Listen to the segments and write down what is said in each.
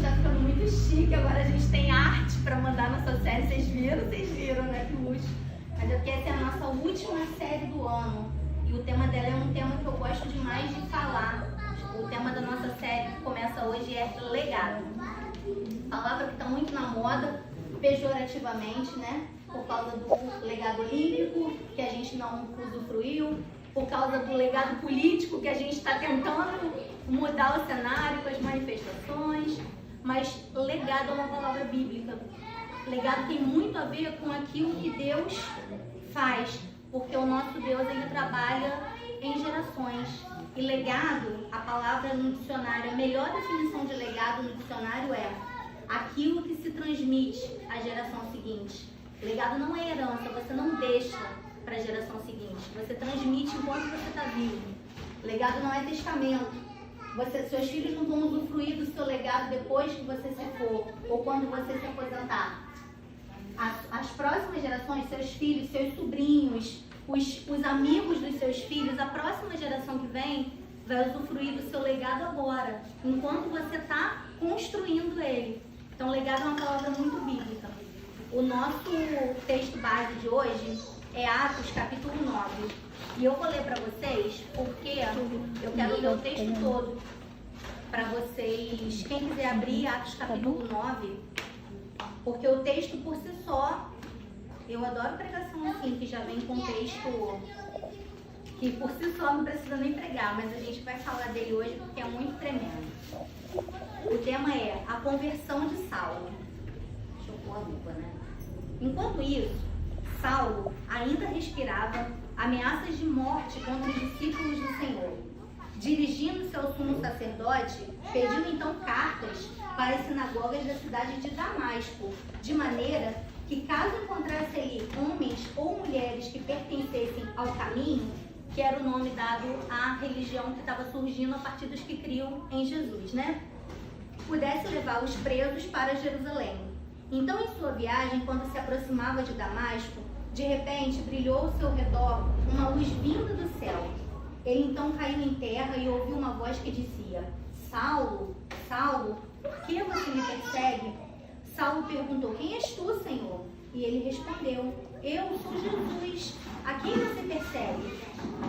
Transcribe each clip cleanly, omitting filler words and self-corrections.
tá ficando muito chique, agora a gente tem arte pra mandar nossa série. Vocês viram, né? Que luxo. Mas é porque essa é a nossa última série do ano. E o tema dela é um tema que eu gosto demais de falar. O tema da nossa série que começa hoje é legado. Palavra que está muito na moda, pejorativamente, né? Por causa do legado olímpico, que a gente não usufruiu, por causa do legado político, que a gente está tentando mudar o cenário com as manifestações. Mas legado é uma palavra bíblica. Legado tem muito a ver com aquilo que Deus faz, porque o nosso Deus, ele trabalha em gerações. E legado, a palavra no dicionário, a melhor definição de legado no dicionário é aquilo que se transmite à geração seguinte. Legado não é herança, você não deixa para a geração seguinte, você transmite enquanto você está vivo. Legado não é testamento. Seus filhos não vão usufruir do seu legado depois que você se for ou quando você se aposentar. As próximas gerações, seus filhos, seus sobrinhos, os amigos dos seus filhos, a próxima geração que vem vai usufruir do seu legado agora, enquanto você está construindo ele. Então, legado é uma palavra muito bíblica. O nosso texto base de hoje é Atos, capítulo 9. E eu vou ler para vocês, porque eu quero ler o texto todo para vocês. Quem quiser abrir Atos, capítulo 9, porque o texto por si só, eu adoro pregação assim, que já vem com texto que por si só não precisa nem pregar, mas a gente vai falar dele hoje porque é muito tremendo. O tema é a conversão de Saulo. Deixa eu pôr a lupa, né? Enquanto isso, Saulo ainda respirava ameaças de morte contra os discípulos do Senhor. Dirigindo-se ao sumo sacerdote, pediu então cartas para as sinagogas da cidade de Damasco, de maneira que caso encontrasse ali homens ou mulheres que pertencessem ao caminho, que era o nome dado à religião que estava surgindo a partir dos que criam em Jesus, né? Pudesse levá-los presos para Jerusalém. Então, em sua viagem, quando se aproximava de Damasco, de repente brilhou ao seu redor uma luz vinda do céu. Ele então caiu em terra e ouviu uma voz que dizia: Saulo, Saulo, por que você me persegue? Saulo perguntou: quem és tu, Senhor? E ele respondeu: eu sou Jesus, a quem você persegue?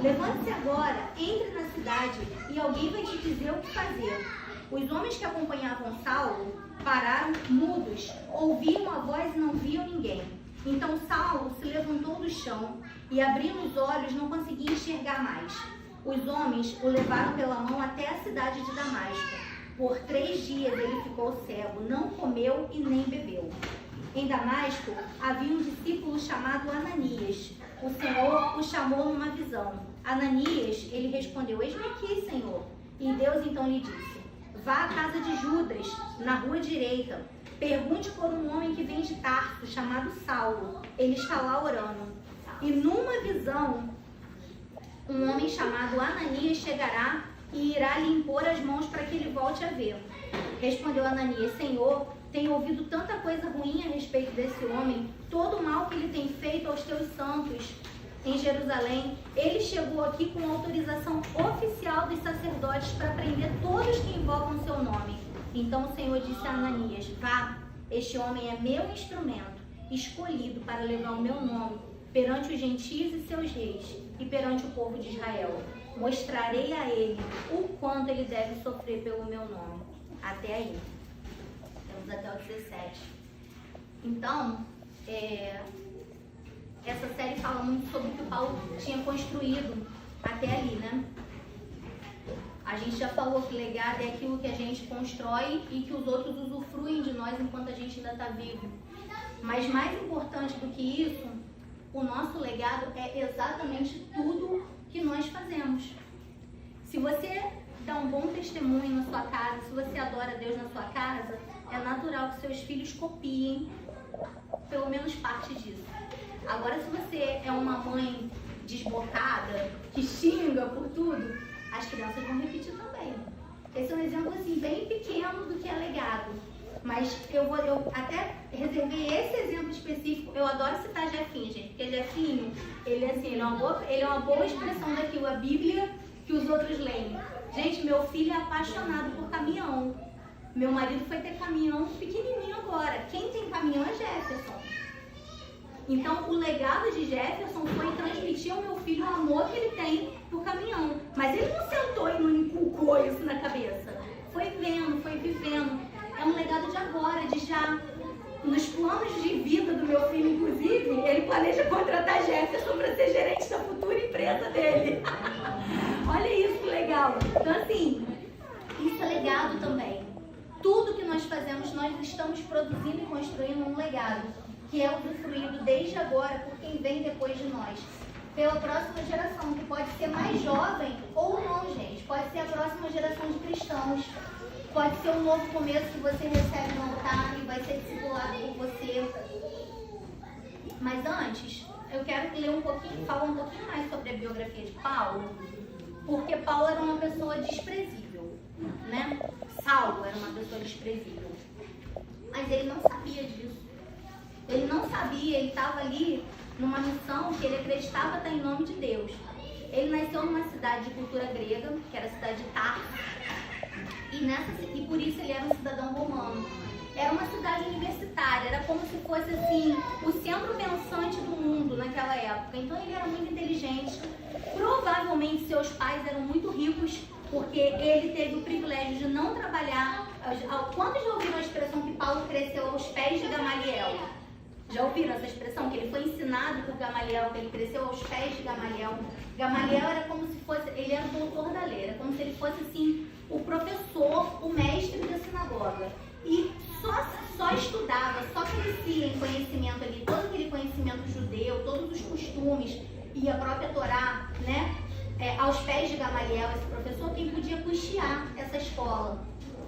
Levante-se agora, entre na cidade e alguém vai te dizer o que fazer. Os homens que acompanhavam Saulo pararam mudos, ouviam a voz e não viam ninguém. Então Saulo se levantou do chão e, abrindo os olhos, não conseguia enxergar mais. Os homens o levaram pela mão até a cidade de Damasco. Por 3 dias ele ficou cego, não comeu e nem bebeu. Em Damasco havia um discípulo chamado Ananias. O Senhor o chamou numa visão. Ananias, ele respondeu: eis-me aqui, Senhor. E Deus então lhe disse: vá à casa de Judas, na rua direita. Pergunte por um homem que vem de Tarso, chamado Saulo. Ele está lá orando. E numa visão, um homem chamado Ananias chegará e irá lhe impor as mãos para que ele volte a ver. Respondeu Ananias: Senhor, tenho ouvido tanta coisa ruim a respeito desse homem, todo o mal que ele tem feito aos teus santos em Jerusalém. Ele chegou aqui com autorização oficial dos sacerdotes para prender todos que invocam o seu nome. Então o Senhor disse a Ananias: vá, este homem é meu instrumento, escolhido para levar o meu nome perante os gentios e seus reis e perante o povo de Israel. Mostrarei a ele o quanto ele deve sofrer pelo meu nome. Até aí. Temos até o 17. Então, essa série fala muito sobre o que o Paulo tinha construído até ali, né? A gente já falou que legado é aquilo que a gente constrói e que os outros usufruem de nós enquanto a gente ainda está vivo. Mas mais importante do que isso, o nosso legado é exatamente tudo que nós fazemos. Se você dá um bom testemunho na sua casa, se você adora a Deus na sua casa, é natural que seus filhos copiem pelo menos parte disso. Agora, se você é uma mãe desbocada, que xinga por tudo, as crianças vão repetir também. Esse é um exemplo assim, bem pequeno do que é legado. Mas eu até reservei esse exemplo específico. Eu adoro citar Jefinho, gente, porque Jefinho, ele é uma boa expressão daquilo, a Bíblia que os outros leem. Gente, meu filho é apaixonado por caminhão. Meu marido foi ter caminhão pequenininho agora. Quem tem caminhão é Jefferson. Então, o legado de Jefferson foi transmitir ao meu filho o amor que ele tem por caminhão. Mas ele não sentou e não inculcou isso na cabeça. Foi vendo, foi vivendo. É um legado de agora, de já... Nos planos de vida do meu filho, inclusive, ele planeja contratar Jefferson para ser gerente da futura empresa dele. Olha isso que legal. Então, assim, isso é legado também. Tudo que nós fazemos, nós estamos produzindo e construindo um legado, que é usufruído desde agora por quem vem depois de nós. Pela próxima geração, que pode ser mais jovem ou não, gente. Pode ser a próxima geração de cristãos. Pode ser um novo começo que você recebe no altar e vai ser discipulado por você. Mas antes, eu quero ler falar um pouquinho mais sobre a biografia de Paulo, porque Paulo era uma pessoa desprezível, né? Saulo era uma pessoa desprezível. Mas ele não sabia disso. Ele não sabia, ele estava ali numa missão que ele acreditava estar em nome de Deus. Ele nasceu numa cidade de cultura grega, que era a cidade de Tarso. E por isso ele era um cidadão romano. Era uma cidade universitária, era como se fosse assim, o centro pensante do mundo naquela época. Então ele era muito inteligente. Provavelmente seus pais eram muito ricos, porque ele teve o privilégio de não trabalhar. Quantos já ouviram a expressão que Paulo cresceu aos pés de Gamaliel? Já ouviram essa expressão? Que ele foi ensinado por Gamaliel, que ele cresceu aos pés de Gamaliel. Gamaliel era como se fosse, ele era o doutor da lei, era como se ele fosse assim, o professor, o mestre da sinagoga. E só estudava, só crescia em conhecimento ali, todo aquele conhecimento judeu, todos os costumes e a própria Torá, né? Aos pés de Gamaliel, esse professor, quem podia custear essa escola.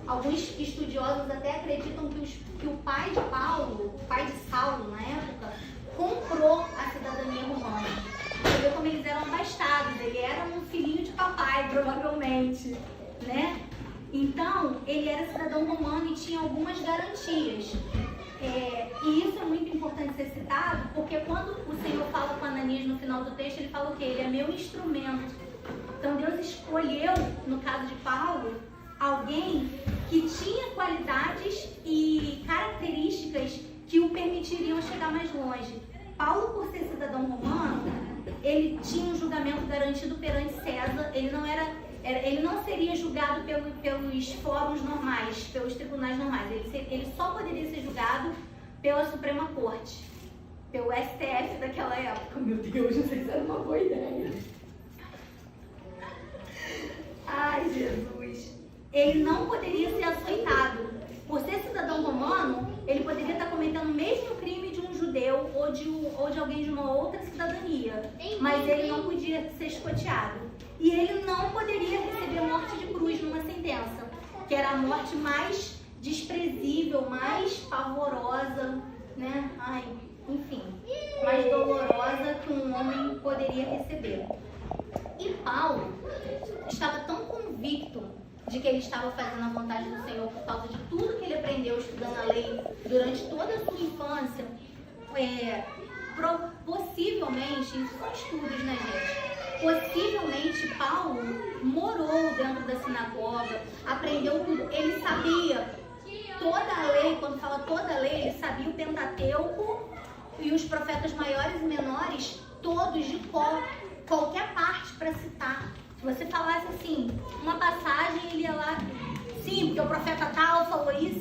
Alguns estudiosos até acreditam que o pai de Paulo, o pai de Saulo na época, comprou a cidadania romana. Você vê como eles eram abastados, ele era um filhinho de papai, provavelmente, né? Então, ele era cidadão romano e tinha algumas garantias. E isso é muito importante ser citado, porque quando o Senhor fala com Ananias no final do texto, ele fala o quê? Ele é meu instrumento. Então, Deus escolheu, no caso de Paulo, alguém que tinha qualidades e características que o permitiriam chegar mais longe. Paulo, por ser cidadão romano, ele tinha um julgamento garantido perante César. Ele não seria julgado pelos fóruns normais, pelos tribunais normais. Ele só poderia ser julgado pela Suprema Corte, pelo STF daquela época. Meu Deus, não sei se era uma boa ideia. Ai, Jesus. Ele não poderia ser açoitado. Por ser cidadão romano, ele poderia estar cometendo o mesmo crime de um judeu ou de alguém de uma outra cidadania. Mas ele não podia ser escoteado. E ele não poderia receber morte de cruz numa sentença, que era a morte mais desprezível, mais pavorosa, né? Enfim, mais dolorosa que um homem poderia receber. E Paulo estava tão convicto de que ele estava fazendo a vontade do Senhor por causa de tudo que ele aprendeu estudando a lei durante toda a sua infância. Possivelmente, isso são estudos, né, gente? Possivelmente Paulo morou dentro da sinagoga, aprendeu tudo. Ele sabia toda a lei, quando fala toda a lei, ele sabia o Pentateuco e os profetas maiores e menores, todos de qualquer parte para citar. Se você falasse assim, uma passagem, ele ia lá, sim, porque o profeta tal falou isso.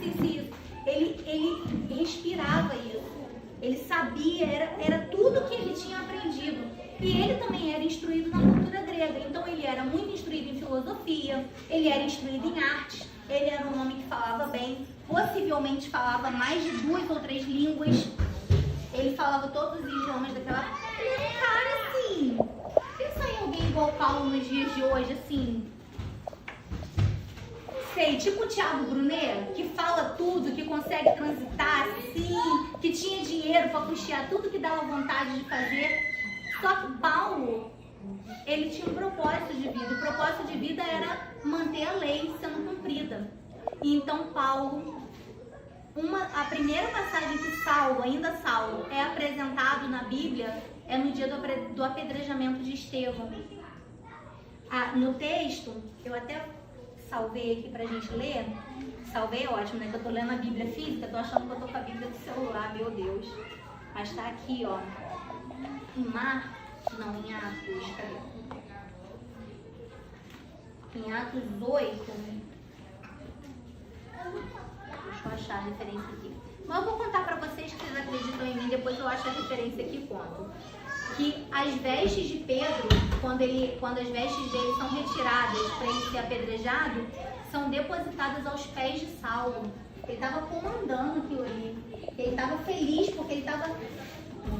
Ele respirava isso. Ele sabia, era tudo que ele tinha aprendido. E ele também era instruído na cultura grega. Então ele era muito instruído em filosofia, ele era instruído em artes, ele era um homem que falava bem, possivelmente falava mais de 2 ou 3 línguas. Ele falava todos os idiomas daquela... Ele era um cara assim... Pensa em alguém igual Paulo nos dias de hoje, assim... Sei, tipo o Thiago Brunet, que fala tudo, que consegue transitar, assim, que tinha dinheiro para custear tudo que dava vontade de fazer. Só que Paulo, ele tinha um propósito de vida. O propósito de vida era manter a lei sendo cumprida. E então Paulo, a primeira passagem que ainda Saulo, é apresentado na Bíblia é no dia do apedrejamento de Estevão. No texto, eu até salvei aqui pra gente ler. Salvei é ótimo, né? Que eu tô lendo a Bíblia física, tô achando que eu tô com a Bíblia do celular, meu Deus. Mas tá aqui, ó. Em Atos, cadê? Em Atos 8. Deixa eu achar a referência aqui. Mas eu vou contar pra vocês que vocês acreditam em mim, depois eu acho a referência aqui e conto. Que as vestes de Pedro, quando as vestes dele são retiradas para ele ser apedrejado, são depositadas aos pés de Saulo. Ele estava comandando aquilo ali. Ele estava feliz porque ele estava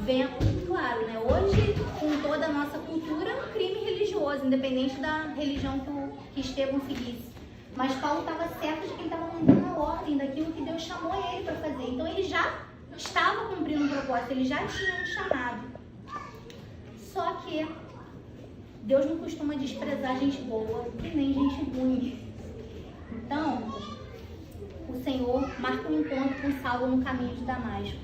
vendo, claro, né? Hoje, com toda a nossa cultura, é um crime religioso, independente da religião que Estevão seguisse. Mas Paulo estava certo de que ele estava mantendo a ordem daquilo que Deus chamou ele para fazer. Então ele já estava cumprindo um propósito, ele já tinha um chamado. Só que Deus não costuma desprezar gente boa e nem gente ruim. Então, o Senhor marca um encontro com Saulo no caminho de Damasco.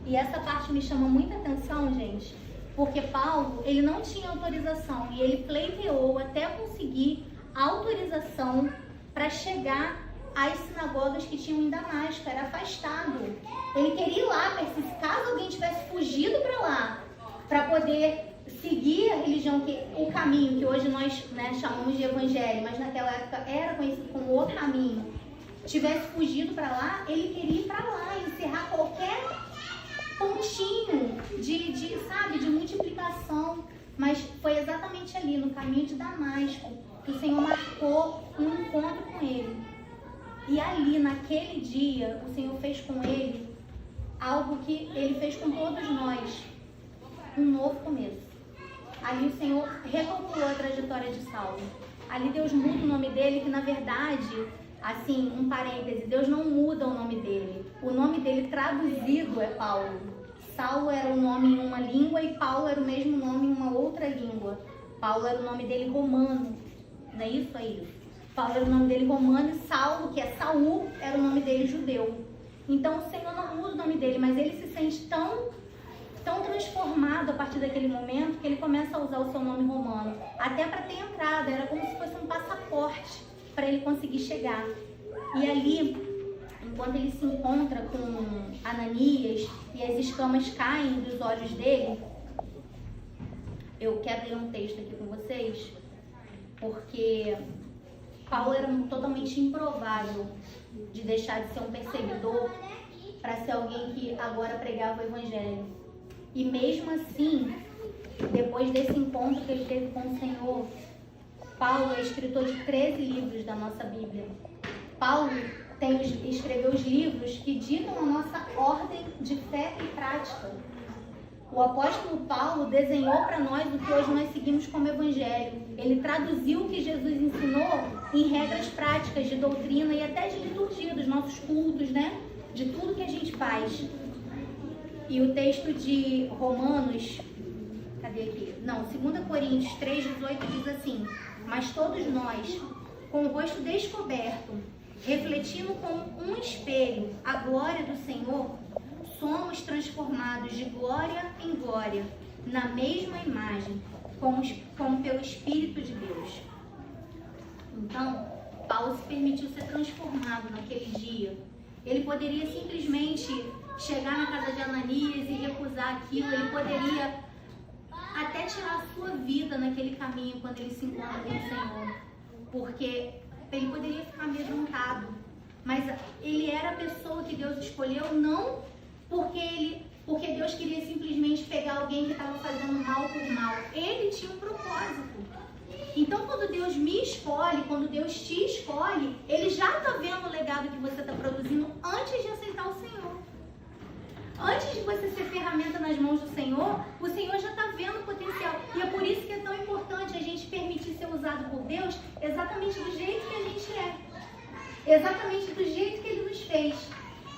E essa parte me chama muita atenção, gente, porque Paulo, ele não tinha autorização e ele pleiteou até conseguir autorização para chegar às sinagogas que tinham em Damasco, era afastado. Ele queria ir lá, caso alguém tivesse fugido para lá, para poder seguir a religião, o caminho que hoje nós, né, chamamos de evangelho, mas naquela época era conhecido como o caminho, tivesse fugido para lá, ele queria ir para lá, encerrar qualquer pontinho de multiplicação. Mas foi exatamente ali, no caminho de Damasco, que o Senhor marcou um encontro com ele. E ali, naquele dia, o Senhor fez com ele algo que ele fez com todos nós, um novo começo. Ali o Senhor recalculou a trajetória de Saulo. Ali Deus muda o nome dele, que na verdade, assim, um parêntese, Deus não muda o nome dele. O nome dele traduzido é Paulo. Saulo era o nome em uma língua e Paulo era o mesmo nome em uma outra língua. Paulo era o nome dele romano. Não é isso aí? Paulo era o nome dele romano e Saulo, que é Saul, era o nome dele judeu. Então o Senhor não muda o nome dele, mas ele se sente tão transformado a partir daquele momento que ele começa a usar o seu nome romano. Até para ter entrada, era como se fosse um passaporte para ele conseguir chegar. E ali, enquanto ele se encontra com Ananias e as escamas caem dos olhos dele, eu quero ler um texto aqui com vocês, porque Paulo era totalmente improvável de deixar de ser um perseguidor para ser alguém que agora pregava o evangelho. E mesmo assim, depois desse encontro que ele teve com o Senhor, Paulo é escritor de 13 livros da nossa Bíblia. Paulo escreveu os livros que ditam a nossa ordem de fé e prática. O apóstolo Paulo desenhou para nós o que hoje nós seguimos como evangelho. Ele traduziu o que Jesus ensinou em regras práticas de doutrina e até de liturgia dos nossos cultos, né? De tudo que a gente faz. E o texto de Romanos, cadê aqui? Não, 2 Coríntios 3:18 diz assim: mas todos nós, com o rosto descoberto, refletindo como um espelho a glória do Senhor, somos transformados de glória em glória, na mesma imagem, como pelo Espírito de Deus. Então, Paulo se permitiu ser transformado naquele dia. Ele poderia simplesmente chegar na casa de Ananias e recusar aquilo. Ele poderia até tirar a sua vida naquele caminho quando ele se encontra com o Senhor, porque ele poderia ficar amedrontado. Mas ele era a pessoa que Deus escolheu, não porque Deus queria simplesmente pegar alguém que estava fazendo mal por mal. Ele tinha um propósito. Então, quando Deus me escolhe, quando Deus te escolhe, Ele já está vendo o legado que você está produzindo antes de aceitar o Senhor. Antes de você ser ferramenta nas mãos do Senhor, o Senhor já está vendo o potencial. E é por isso que é tão importante a gente permitir ser usado por Deus exatamente do jeito que a gente é. Exatamente do jeito que Ele nos fez.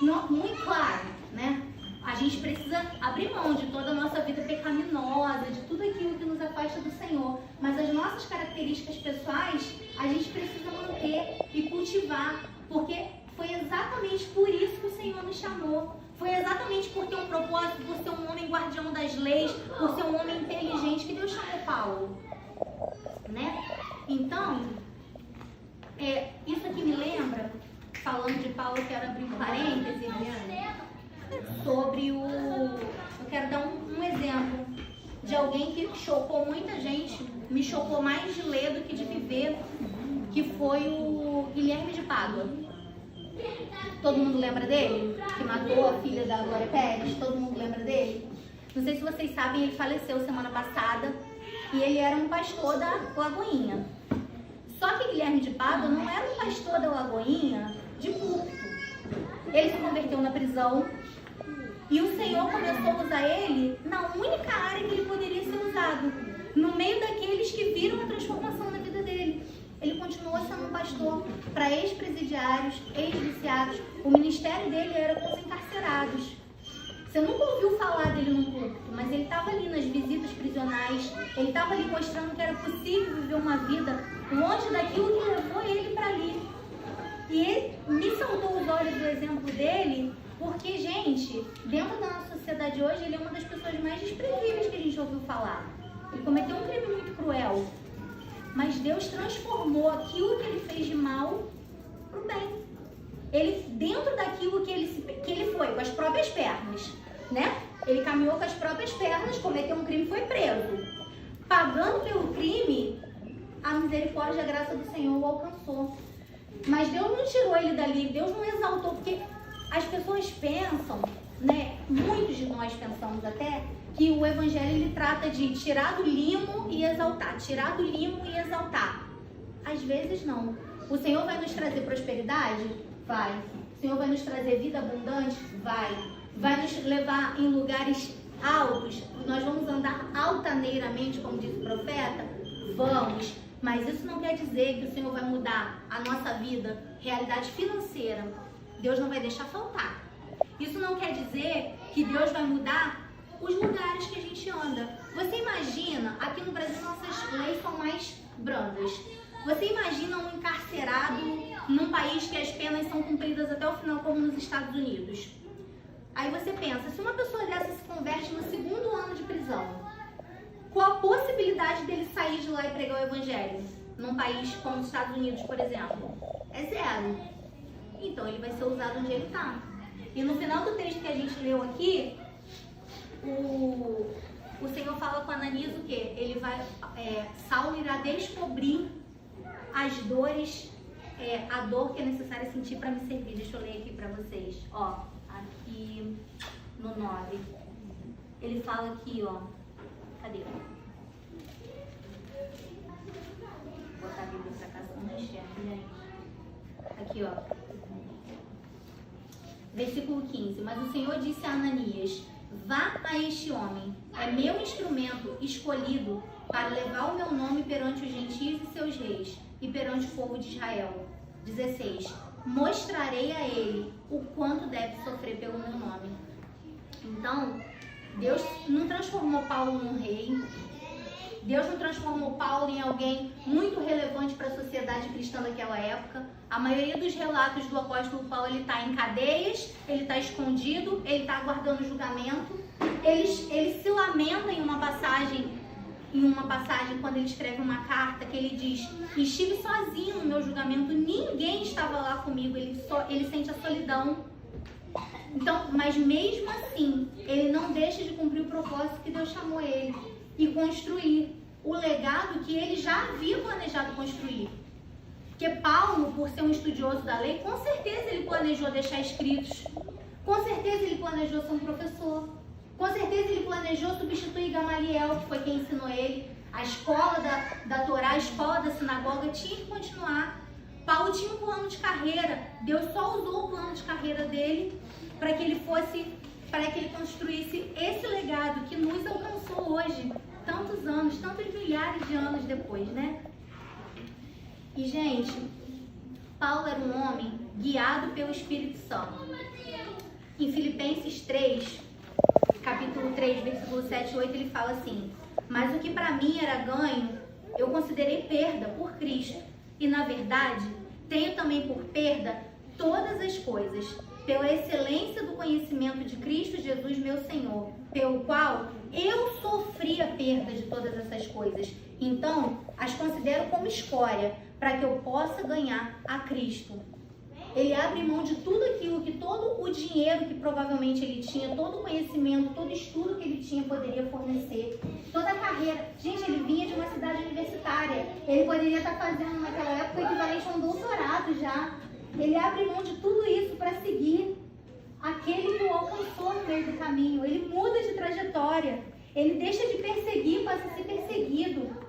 Muito claro, né? A gente precisa abrir mão de toda a nossa vida pecaminosa, de tudo aquilo que nos afasta do Senhor. Mas as nossas características pessoais, a gente precisa manter e cultivar. Porque foi exatamente por isso que o Senhor nos chamou. Foi exatamente por ter um propósito, por ser um homem guardião das leis, por ser um homem inteligente que Deus chamou Paulo. Né? Então, Isso aqui me lembra, falando de Paulo, eu quero abrir um parêntese, sobre eu quero dar um exemplo de alguém que chocou muita gente, me chocou mais de ler do que de viver, que foi o Guilherme de Pádua. Todo mundo lembra dele? Que matou a filha da Glória Pérez? Todo mundo lembra dele? Não sei se vocês sabem, ele faleceu semana passada e ele era um pastor da Lagoinha. Só que Guilherme de Pádua não era um pastor da Lagoinha de púlpito. Ele se converteu na prisão e o Senhor começou a usar ele na única área que ele poderia ser usado, no meio daqueles que viram a transformação na vida dele. Ele continuou sendo um pastor para ex-presidiários, ex-viciados. O ministério dele era com os encarcerados. Você nunca ouviu falar dele no púlpito, mas ele estava ali nas visitas prisionais, ele estava ali mostrando que era possível viver uma vida longe daquilo que levou ele para ali. E ele me saltou os olhos do exemplo dele, porque, gente, dentro da nossa sociedade hoje, ele é uma das pessoas mais desprezíveis que a gente ouviu falar. Ele cometeu um crime muito cruel, mas Deus transformou aquilo que ele fez de mal para o bem. Ele, dentro daquilo que ele foi, com as próprias pernas, né? Ele caminhou com as próprias pernas, cometeu um crime e foi preso. Pagando pelo crime, a misericórdia e a graça do Senhor o alcançou. Mas Deus não tirou ele dali, Deus não exaltou, porque as pessoas pensam, né? Muitos de nós pensamos até que o Evangelho ele trata de tirar do limo e exaltar, tirar do limo e exaltar. Às vezes não. O Senhor vai nos trazer prosperidade? Vai. O Senhor vai nos trazer vida abundante? Vai. Vai nos levar em lugares altos? Nós vamos andar altaneiramente, como diz o profeta? Vamos. Mas isso não quer dizer que o Senhor vai mudar a nossa vida, realidade financeira. Deus não vai deixar faltar. Isso não quer dizer que Deus vai mudar os lugares que a gente anda. Você imagina, aqui no Brasil nossas leis são mais brandas. Você imagina um encarcerado num país que as penas são cumpridas até o final, como nos Estados Unidos. Aí você pensa, se uma pessoa dessa se converte no 2º ano de prisão, qual a possibilidade dele sair de lá e pregar o Evangelho? Num país como os Estados Unidos, por exemplo? É 0. Então ele vai ser usado onde ele está. E no final do texto que a gente leu aqui, o Senhor fala com Ananias o quê? Ele vai, Saulo irá descobrir as dores, a dor que é necessária sentir para me servir. Deixa eu ler aqui para vocês. Ó, aqui no 9. Ele fala aqui, ó. Cadê? Vou botar a Bíblia pra cá, senão não enxerga, gente. Aqui, ó. Versículo 15. Mas o Senhor disse a Ananias: vá a este homem, é meu instrumento escolhido para levar o meu nome perante os gentios e seus reis, e perante o povo de Israel. 16. Mostrarei a ele o quanto deve sofrer pelo meu nome. Então, Deus não transformou Paulo num rei. Deus não transformou Paulo em alguém muito relevante para a sociedade cristã daquela época. A maioria dos relatos do apóstolo Paulo, ele está em cadeias, ele está escondido, ele está aguardando julgamento. Ele se lamenta em uma passagem, quando ele escreve uma carta, que ele diz: estive sozinho no meu julgamento, ninguém estava lá comigo. Ele sente a solidão. Então, mas mesmo assim, ele não deixa de cumprir o propósito que Deus chamou ele e construir o legado que ele já havia planejado construir. Porque Paulo, por ser um estudioso da lei, com certeza ele planejou deixar escritos, com certeza ele planejou ser um professor, com certeza ele planejou substituir Gamaliel, que foi quem ensinou ele. A escola da Torá, a escola da sinagoga tinha que continuar. Paulo tinha um plano de carreira, Deus só usou o plano de carreira dele para que ele construísse esse legado que nos alcançou hoje, tantos anos, tantos milhares de anos depois, né? E, gente, Paulo era um homem guiado pelo Espírito Santo. Em Filipenses 3, capítulo 3, versículo 7 e 8, ele fala assim: mas o que para mim era ganho, eu considerei perda por Cristo. E, na verdade, tenho também por perda todas as coisas, pela excelência do conhecimento de Cristo Jesus, meu Senhor, pelo qual eu sofri a perda de todas essas coisas. Então, as considero como escória, para que eu possa ganhar a Cristo. Ele abre mão de tudo aquilo, que todo o dinheiro que provavelmente ele tinha, todo o conhecimento, todo o estudo que ele tinha poderia fornecer, toda a carreira. Gente, ele vinha de uma cidade universitária. Ele poderia estar fazendo naquela época o equivalente a um doutorado já. Ele abre mão de tudo isso para seguir aquele que o alcançou no meio do caminho. Ele muda de trajetória. Ele deixa de perseguir e passa a ser perseguido.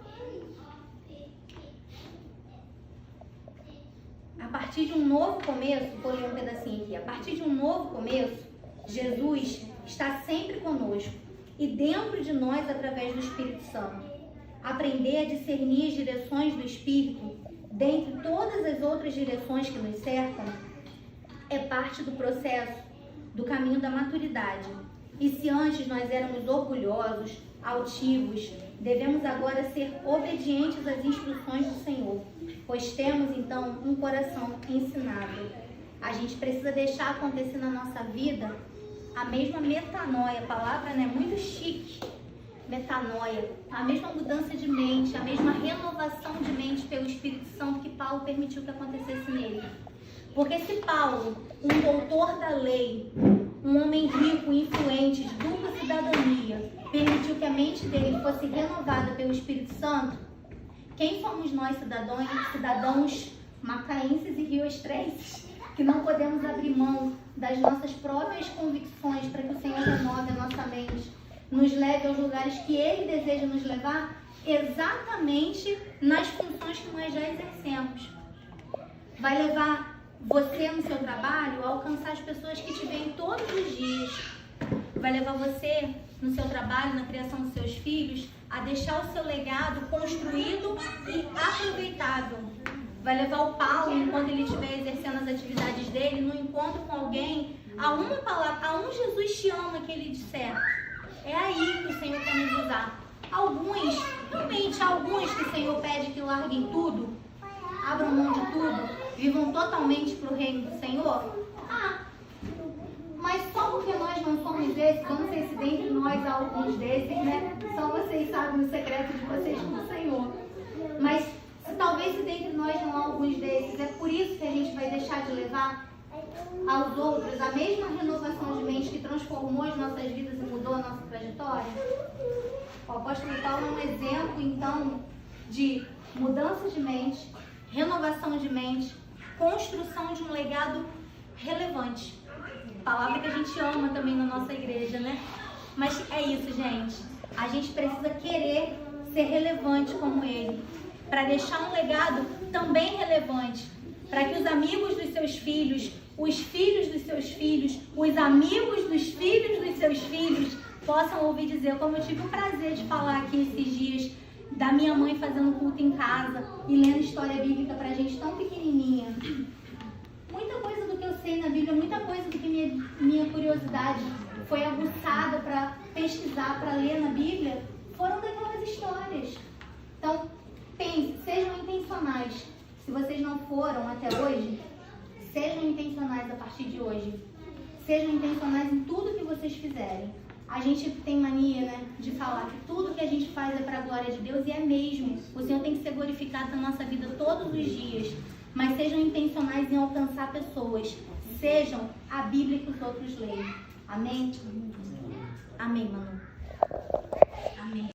A partir de um novo começo, vou ler um pedacinho aqui. A partir de um novo começo, Jesus está sempre conosco e dentro de nós através do Espírito Santo. Aprender a discernir as direções do Espírito dentre todas as outras direções que nos cercam é parte do processo, do caminho da maturidade. E se antes nós éramos orgulhosos, altivos, devemos agora ser obedientes às instruções do Senhor, pois temos então um coração ensinável. A gente precisa deixar acontecer na nossa vida a mesma metanoia, a palavra, né, muito chique, metanoia, a mesma mudança de mente, a mesma renovação de mente pelo Espírito Santo que Paulo permitiu que acontecesse nele. Porque se Paulo, um doutor da lei, um homem rico, influente, de dupla cidadania, permitiu que a mente dele fosse renovada pelo Espírito Santo, quem somos nós, cidadãos macaenses e rioestrenses, que não podemos abrir mão das nossas próprias convicções para que o Senhor renove a nossa mente, nos leve aos lugares que Ele deseja nos levar, exatamente nas funções que nós já exercemos. Vai levar você no seu trabalho a alcançar as pessoas que te veem todos os dias. Vai levar você no seu trabalho, na criação dos seus filhos, a deixar o seu legado construído e aproveitado. Vai levar o Paulo, enquanto ele estiver exercendo as atividades dele, no encontro com alguém, a uma palavra, a um Jesus te ama que ele disser. É aí que o Senhor quer nos usar. Alguns, realmente alguns que o Senhor pede que larguem tudo, abram mão de tudo, vivam totalmente para o reino do Senhor. Mas só porque nós não somos esses, eu não sei se dentre nós há alguns desses, né? Só vocês sabem o secreto de vocês com o Senhor. Mas talvez se dentre nós não há alguns desses, é por isso que a gente vai deixar de levar aos outros a mesma renovação de mente que transformou as nossas vidas e mudou a nossa trajetória. O apóstolo Paulo é um exemplo, então, de mudança de mente, renovação de mente, construção de um legado relevante. Palavra que a gente ama também na nossa igreja, né? Mas é isso, gente. A gente precisa querer ser relevante como ele, para deixar um legado também relevante, para que os amigos dos seus filhos, os filhos dos seus filhos, os amigos dos filhos dos seus filhos possam ouvir dizer, como eu tive o prazer de falar aqui esses dias, da minha mãe fazendo culto em casa e lendo história bíblica pra gente tão pequenininha. Muita coisa do que eu sei na Bíblia, muita coisa do que minha curiosidade foi aguçada para pesquisar, para ler na Bíblia, foram daquelas histórias. Então, pense, sejam intencionais. Se vocês não foram até hoje, sejam intencionais a partir de hoje. Sejam intencionais em tudo que vocês fizerem. A gente tem mania, né, de falar que tudo que a gente faz é para a glória de Deus, e é mesmo. O Senhor tem que ser glorificado na nossa vida todos os dias. Mas sejam intencionais em alcançar pessoas. Sejam a Bíblia que os outros leem. Amém? Amém, Manu. Amém.